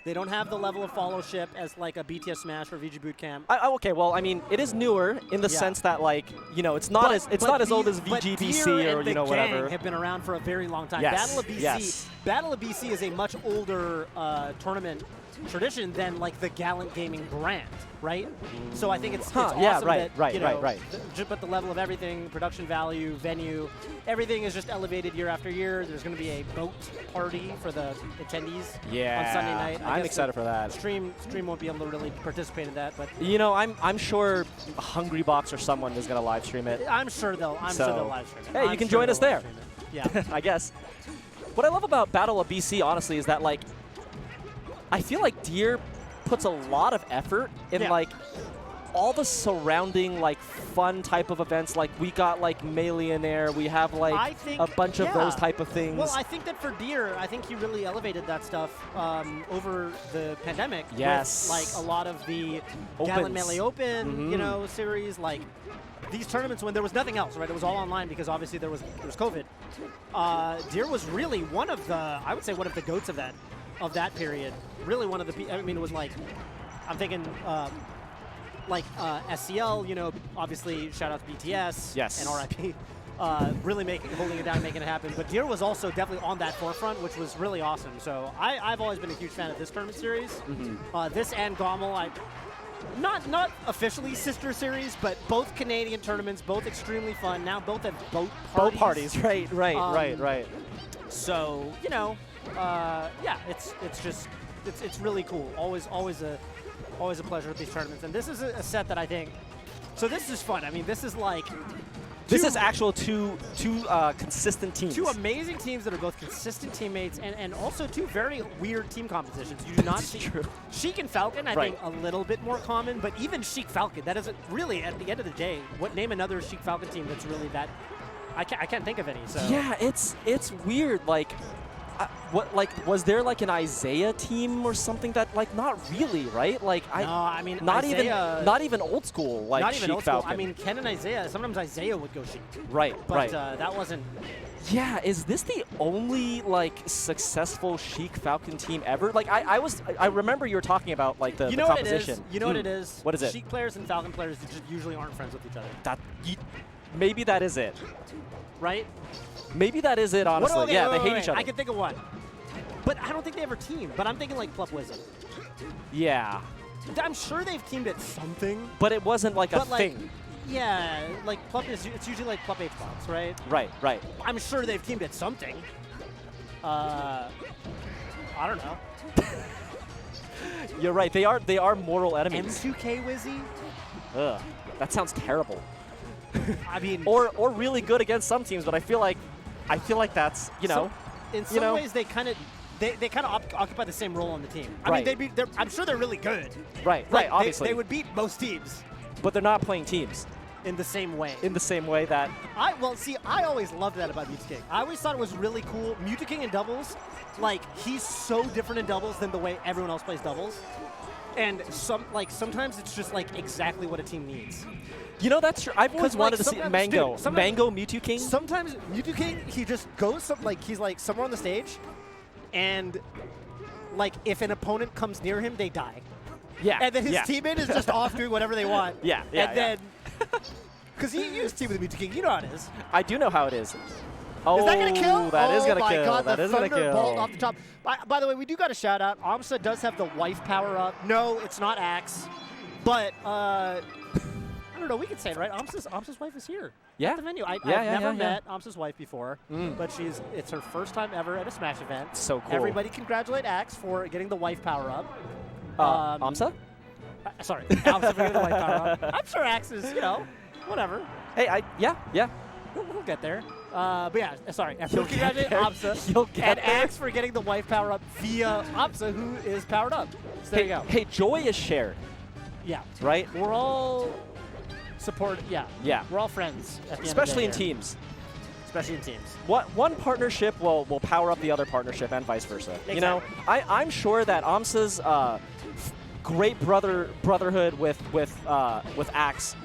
They don't have the level of followership as like a BTS Smash or VG Bootcamp. Okay, well, I mean, it is newer in the sense that, like, you know, it's not as old as VGBC or and the whatever. Gang have been around for a very long time. Yes. Battle of BC. Yes. Battle of BC is a much older tournament tradition than like the Galint Gaming brand, right? So I think it's awesome that, you know, but the level of everything, production value, venue, everything is just elevated year after year. There's going to be a boat party for the attendees on Sunday night. I'm excited for that. Stream won't be able to really participate in that, but you know, I'm sure Hungrybox or someone is going to live stream it. I'm sure they'll live stream it. Hey, you can join us there. Yeah, I guess. What I love about Battle of BC, honestly, is that, like, I feel like Deer puts a lot of effort in like all the surrounding like fun type of events. Like we got like Millionaire, we have like a bunch of those type of things. Well, I think that for Deer, I think he really elevated that stuff over the pandemic. Yes. With, like a lot of the Galint Melee Open, you know, series, like these tournaments when there was nothing else, right? It was all online because obviously there was COVID. Deer was really one of the, I would say, one of the goats of that period. Really one of the, I mean, it was like, I'm thinking like SCL, you know, obviously shout out to BTS and RIP, really holding it down, making it happen. But Deer was also definitely on that forefront, which was really awesome. So I've always been a huge fan of this tournament series. This and Gommel, not officially sister series, but both Canadian tournaments, both extremely fun. Now both have boat parties. Right. So, you know, yeah, it's really cool. Always a pleasure at these tournaments. And this is a set that I think, so this is fun. I mean, this is like this is actual two consistent teams. Two amazing teams that are both consistent teammates and also two very weird team compositions. You do not see Sheik and Falcon, I think, a little bit more common, but even Sheik Falcon, that isn't really, at the end of the day, name another Sheik Falcon team that's really that, I can't think of any. So yeah, it's weird. Like, was there like an Isaiah team or something that, like, not really, right? Like, no, I mean, not Isaiah, even old school, like, not even Sheik old school. Falcon. I mean, Ken and Isaiah, sometimes Isaiah would go Sheik. But that wasn't. Yeah, is this the only like successful Sheik Falcon team ever? Like, I remember you were talking about like the composition. You know what it is? What is it? Sheik players and Falcon players just usually aren't friends with each other. Maybe that is it. Right? Maybe that is it, honestly. They hate each other. I can think of one. But I don't think they ever teamed. But I'm thinking like Plup Wizard. Yeah. I'm sure they've teamed at something. But it wasn't like a thing. Yeah, like Plup it's usually like Plup H-Box, right? Right. I'm sure they've teamed at something. I don't know. You're right. They are mortal enemies. M2K Wizzy? Ugh. That sounds terrible. I mean, or really good against some teams, but I feel like that's, you know, in some ways they kind of occupy the same role on the team. I mean, I'm sure they're really good. Right. Obviously, they would beat most teams, but they're not playing teams in the same way. In the same way that I always loved that about Mewtwo King. I always thought it was really cool. Mewtwo King in doubles, like, he's so different in doubles than the way everyone else plays doubles. And sometimes it's just like exactly what a team needs. You know, that's true. I've always wanted to see Mango Mewtwo King. Sometimes Mewtwo King, he just goes he's like somewhere on the stage, and like if an opponent comes near him, they die. Yeah. And then his teammate is just off doing whatever they want. Yeah. Then, because you team with Mewtwo King, you know how it is. I do know how it is. Oh, is that going to kill? That is going to kill. God, that is going to kill. Thunderbolt off the top. By the way, we do got a shout out. aMSa does have the wife power up. No, it's not Axe, but I don't know. We could say it, right? aMSa's wife is here. Yeah. At the venue. I've never met aMSa's wife before, but it's her first time ever at a Smash event. So cool. Everybody congratulate Axe for getting the wife power up. aMSa? Sorry, aMSa for getting the wife power up. I'm sure Axe is, whatever. Hey, yeah. We'll get there. But yeah, sorry. We'll congratulate aMSa and Axe for getting the wife power up via aMSa, who is powered up. So there you go. Hey, joy is shared. Yeah. Right? We're all support. Yeah. We're all friends at the Especially in end of the day teams. Especially in teams. One partnership will power up the other partnership and vice versa. Exactly. You know, I'm sure that aMSa's great brotherhood with Axe,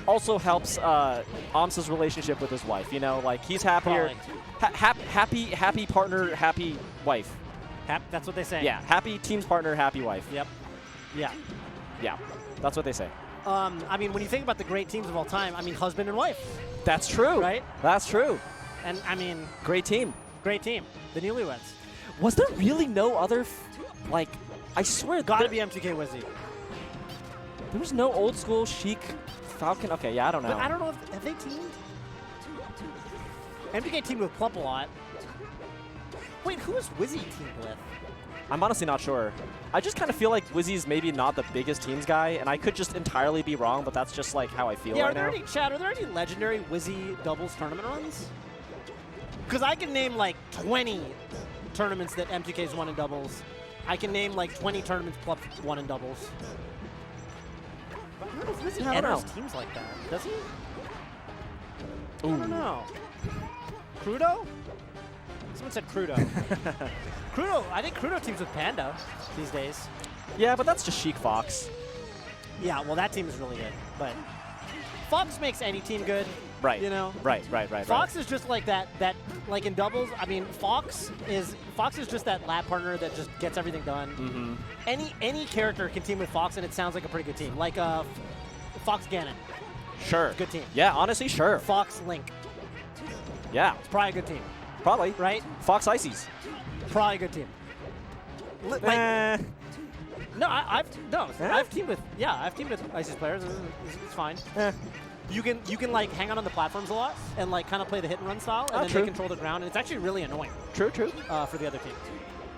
also helps aMSa's relationship with his wife. You know, like, he's happier, happy partner, happy wife. That's what they say. Yeah, happy team's partner, happy wife. Yep. Yeah. Yeah, that's what they say. I mean, when you think about the great teams of all time, I mean, husband and wife. That's true. Right? That's true. And, I mean... Great team. Great team. The Newlyweds. Was there really no other, like, I swear... Gotta be M2K Wizzy. There was no old school Sheik Falcon? Okay, yeah, I don't know. But I don't know if... Have they teamed? M2K teamed with Plump a lot. Wait, who is Wizzy teamed with? I'm honestly not sure. I just kind of feel like Wizzy's maybe not the biggest teams guy, and I could just entirely be wrong, but that's just like how I feel right now. Are there any legendary Wizzy doubles tournament runs? Because I can name like 20 tournaments that M2K's won in doubles. I can name like 20 tournaments Plump won in doubles. But I don't know if Wizzy enters teams like that. Does he? Ooh. I don't know. Crudo? Someone said Crudo. Crudo, I think Crudo teams with Panda these days. Yeah, but that's just Sheik Fox. Yeah, well, that team is really good. But Fox makes any team good. Right. You know? Right. Fox is just like that, like in doubles, I mean, Fox is just that lab partner that just gets everything done. Mm-hmm. Any character can team with Fox, and it sounds like a pretty good team. Like Fox Ganon. Sure. Good team. Yeah, honestly, sure. Fox Link. Yeah. It's probably a good team. Probably. Right? Fox Ices. Probably a good team. No, I've teamed with ISIS players. It's fine. You can like hang out on the platforms a lot and like kind of play the hit and run style, and then they control the ground, and it's actually really annoying. True. For the other team.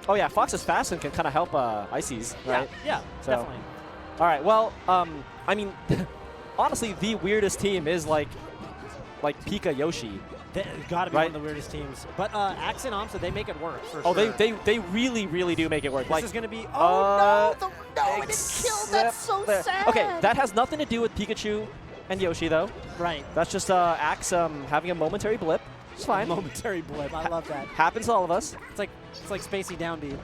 Oh yeah, Fox is fast and can kind of help Ices, right? Yeah, so. Definitely. All right. Well, I mean, honestly, the weirdest team is like Pika Yoshi. They gotta be one of the weirdest teams. But axe and aMSa, they make it work for sure. they really do make it work. This is gonna be no, it didn't kill. That's so sad. Okay, that has nothing to do with Pikachu and Yoshi though. Right. That's just Axe having a momentary blip. It's fine. A momentary blip. I love that. Happens to all of us. It's like Spacey down B. I'm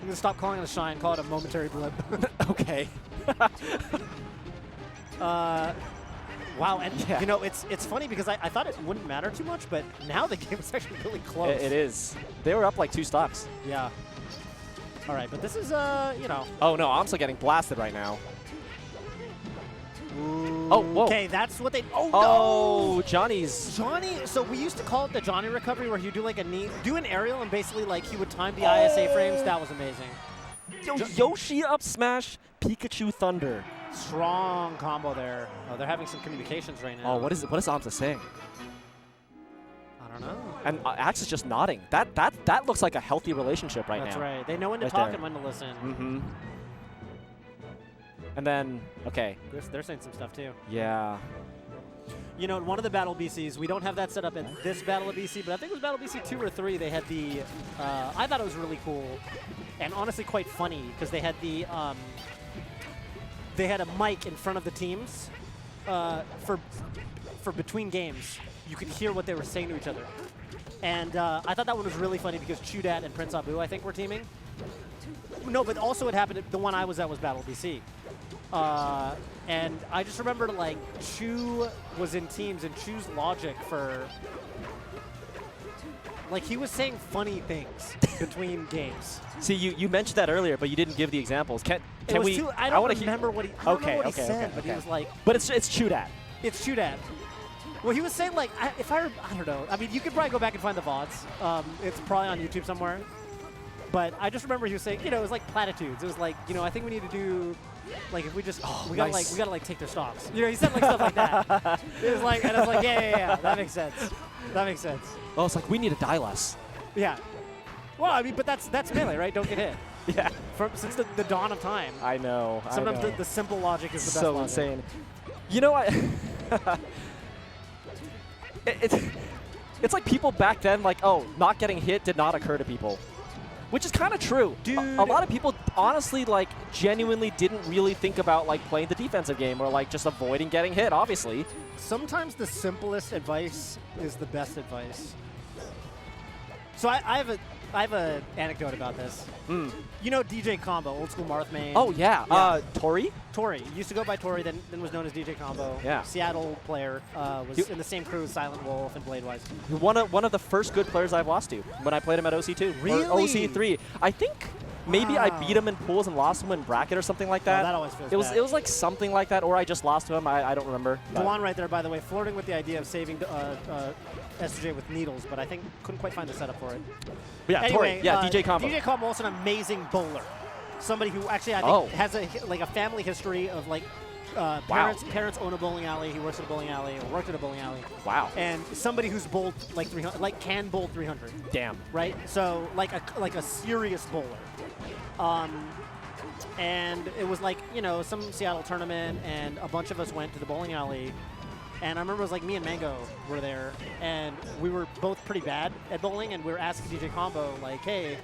gonna stop calling it a shine. Call it a momentary blip. Okay. Wow, and you know, it's funny because I thought it wouldn't matter too much, but now the game is actually really close. It is. They were up like 2 stocks. Yeah. All right, but this is, you know. Oh, no, aMSa getting blasted right now. Ooh, oh, whoa. Okay, that's what they. Oh, no. Johnny's. Johnny. So we used to call it the Johnny recovery, where you do like do an aerial and basically like he would time the ISA frames. That was amazing. Yoshi up smash, Pikachu Thunder. Strong combo there. Oh, they're having some communications right now. Oh, what is aMSa saying? I don't know. And Axe is just nodding. That looks like a healthy relationship right now. That's right. They know when to talk and when to listen. Mm-hmm. And then, okay. They're saying some stuff too. Yeah. You know, in one of the Battle BCs, we don't have that set up in this Battle of BC, but I think it was Battle BC 2 or 3, they had the, I thought it was really cool and honestly quite funny because they had the, they had a mic in front of the teams for between games. You could hear what they were saying to each other. And I thought that one was really funny because Chudat and Prince Abu, I think, were teaming. No, but also it happened, the one I was at was Battle BC. And I just remember, like, Chu was in teams, and Chu's logic for, like, he was saying funny things between games. See, you mentioned that earlier, but you didn't give the examples. Can we? I don't remember what he. I don't know what he said, but he was like. But it's Chudat. It's Chudat. Well, he was saying like, I don't know. I mean, you could probably go back and find the VODs. It's probably on YouTube somewhere. But I just remember he was saying, you know, it was like platitudes. It was like, you know, I think we need to do, like, if we just, we gotta take their stocks. You know, he said like stuff like that. It was like, and I was like, yeah, that makes sense. That makes sense. Oh, it's like we need to die less. Yeah. Well, I mean, but that's Melee, right? Don't get hit. Yeah. Since the dawn of time. I know. Sometimes the simple logic is the best so logic. Insane. You know what? It's like people back then, like, oh, not getting hit did not occur to people. Which is kind of true. Dude. A lot of people honestly, like, genuinely didn't really think about, like, playing the defensive game or, like, just avoiding getting hit, obviously. Sometimes the simplest advice is the best advice. So I have I have an anecdote about this. You know DJ Combo, old school Marth main. Oh, yeah. Tori? Tori. Used to go by Tori, then was known as DJ Combo. Yeah. Seattle player. Was in the same crew as Silent Wolf and Bladewise. One of the first good players I've lost to when I played him at OC2. Really? Or OC3. I think maybe I beat him in pools and lost him in bracket or something like that. Oh, that always feels bad. It was like something like that, or I just lost to him. I don't remember. Dewan right there, by the way, flirting with the idea of saving S2J with needles, but I think couldn't quite find the setup for it. But yeah, Anyway, Tori. Yeah, DJ Combo. DJ Combo also an amazing bowler. Somebody who actually I think has a family history of like parents own a bowling alley. He works at a bowling alley or worked at a bowling alley. Wow. And somebody who's bowled like 300, like can bowl 300. Damn. Right. So like a serious bowler. And it was like, you know, some Seattle tournament, and a bunch of us went to the bowling alley. And I remember it was like me and Mango were there, and we were both pretty bad at bowling, and we were asking DJ Combo, like, hey,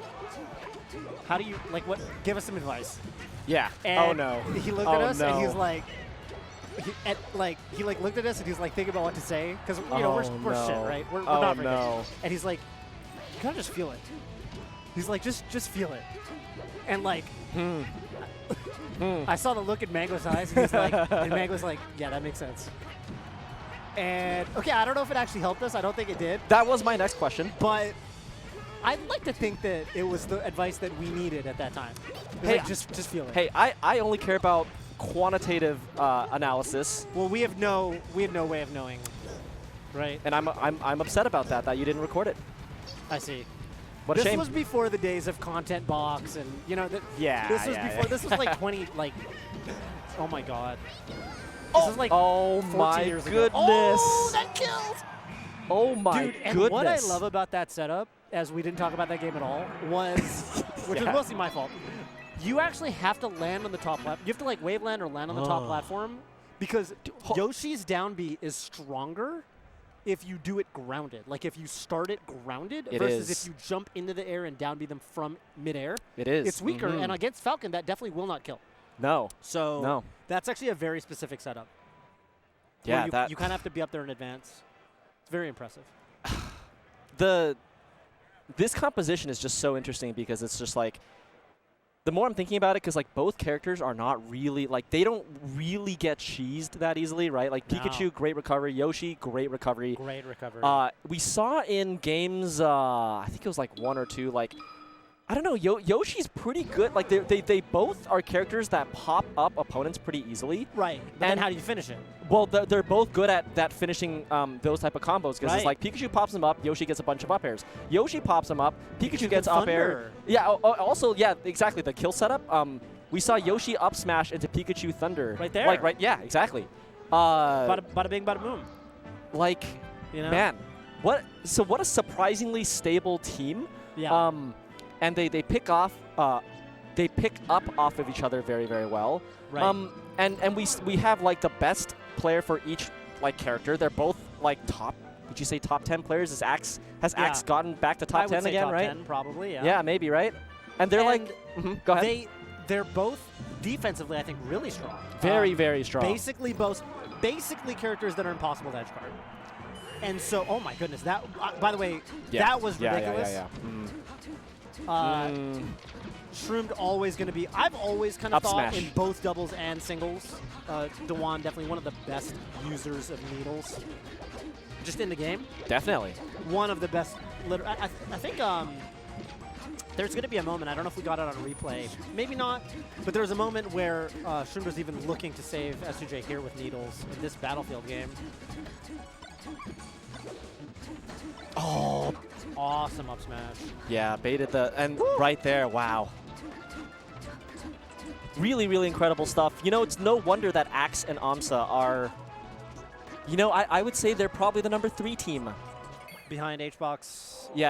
how do you, like, what, give us some advice. Yeah. And oh, no. He looked at us, no. and he's like, he looked at us, and he was like thinking about what to say, because, you know, we're shit, right? We're not very good. And he's like, you gotta just feel it. He's like, just feel it. And like, I saw the look in Mango's eyes, and he's like, and Mango's like, yeah, that makes sense. And okay, I don't know if it actually helped us. I don't think it did. That was my next question. But I'd like to think that it was the advice that we needed at that time. Hey, like, just feel it. Hey, I only care about quantitative analysis. Well, we have no way of knowing, right? And I'm upset about that you didn't record it. I see. What a shame. This was before the days of Content Box, and you know that. Yeah. This was before. This was like 20. Like, oh my God. This is like 14 years goodness. Ago. Oh, that kills! Oh my Dude, and goodness. what I love about that setup, as we didn't talk about that game at all, was, which is mostly my fault, you actually have to land on the top platform. You have to like wave land or land on the top platform, because Yoshi's down B is stronger if you do it grounded. Like if you start it grounded versus if you jump into the air and down B them from midair. It is. It's weaker, and against Falcon, that definitely will not kill. No. So that's actually a very specific setup. Yeah, you kind of have to be up there in advance. It's very impressive. This composition is just so interesting because it's just like, the more I'm thinking about it, because like both characters are not really, like they don't really get cheesed that easily, right? Like Pikachu, great recovery. Yoshi, great recovery. Great recovery. We saw in games, I think it was like 1 or 2, like, I don't know, Yoshi's pretty good. Like, they both are characters that pop up opponents pretty easily. Right. But then how do you finish it? Well, they're both good at that finishing those type of combos, because it's like Pikachu pops them up, Yoshi gets a bunch of up airs. Yoshi pops them up, Pikachu gets up air. Yeah, also, yeah, exactly, the kill setup. We saw Yoshi up smash into Pikachu Thunder. Right there. Like, right, yeah, exactly. Bada bing, bada boom. Like, you know? Man, what a surprisingly stable team. Yeah. And they pick up off of each other very, very well. Right. And we have like the best player for each like character. They're both like top. Would you say top 10 players? Has Axe gotten back to top 10 again? Top right? 10, probably. Yeah. Yeah, maybe right. And they're go ahead. They're both defensively, I think, really strong. Very, very strong. Basically characters that are impossible to edgeguard. And so, oh my goodness, that by the way, that was ridiculous. Shroomed always going to be, I've always kind of thought in both doubles and singles, Dewan definitely one of the best users of needles just in the game. Definitely. One of the best. I think there's going to be a moment, I don't know if we got it on replay, maybe not, but there was a moment where Shroomed was even looking to save S2J here with needles in this Battlefield game. Oh, awesome up smash. Yeah, baited and right there, wow. Really, really incredible stuff. You know, it's no wonder that Axe and aMSa are, you know, I would say they're probably the #3 team. Behind HBox. Yeah.